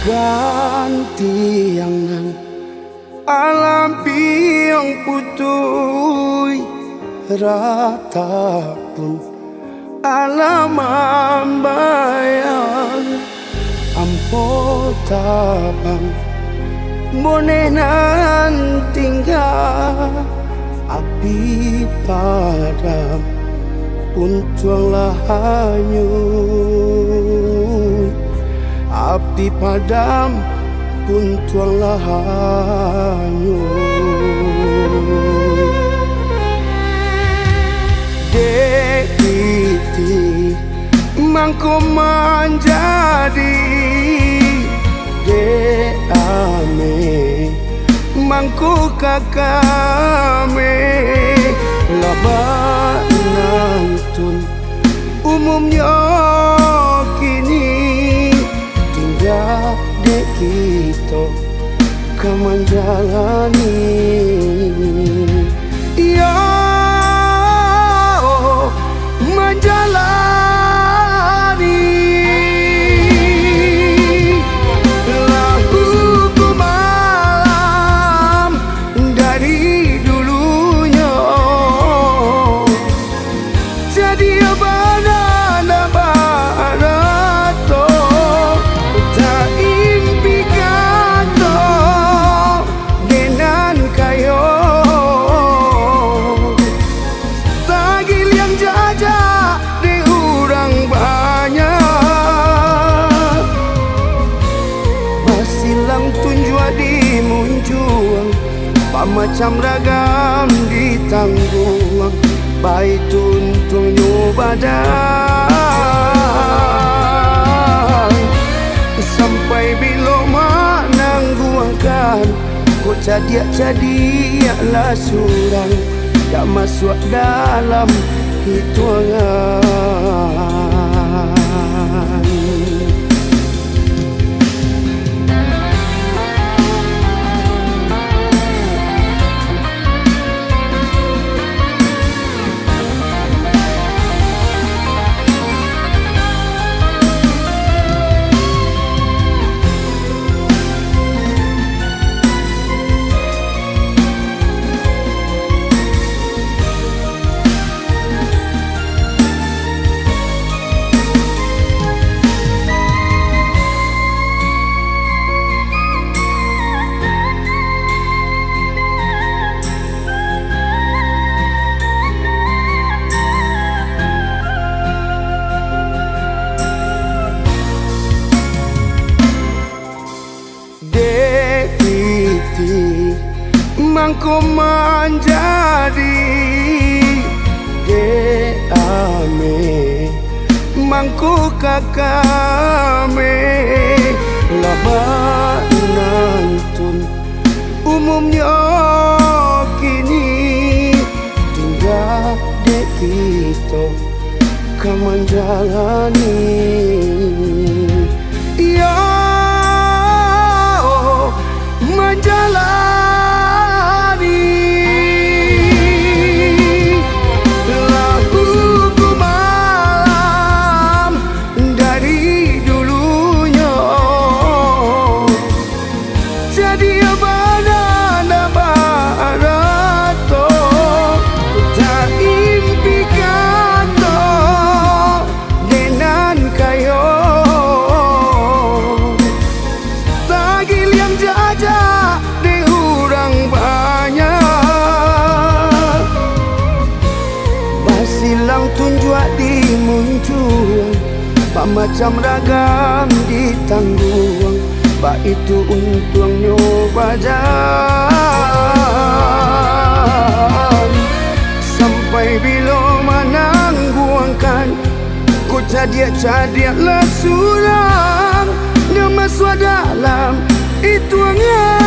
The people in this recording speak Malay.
ganti yang nan alam piang putui rata pun alam ambayang ampo tabang boleh nan tinggal api padam pun tuanglah hanyut api padam pun tuanglah hanyut dekiti mangko menjadi de ame mangko kakame labak nantun umumnya kini tinggal dek kita kemenjalani ya menjalani lagu malam dari dulunya jadi banana barato tak impikan to dengan kayo tagil yang jajah di orang banyak basilang tunjua di munjuang pamacam ragam di tangguang baik tuntung nyubadan sampai bila menangguangkan kau jadi-jadilah surang tak masuk dalam hitungan mangko menjadi de ame mangko kakame labak nantun umumnya kini tinggal dek kita kemenjalani ya menjalani silang tunjua di muncuang macam ragam di tangguang ba itu untung nyobajan sampai bila menangguangkan ku jadi-jadilah surang dia masuk dalam hitungan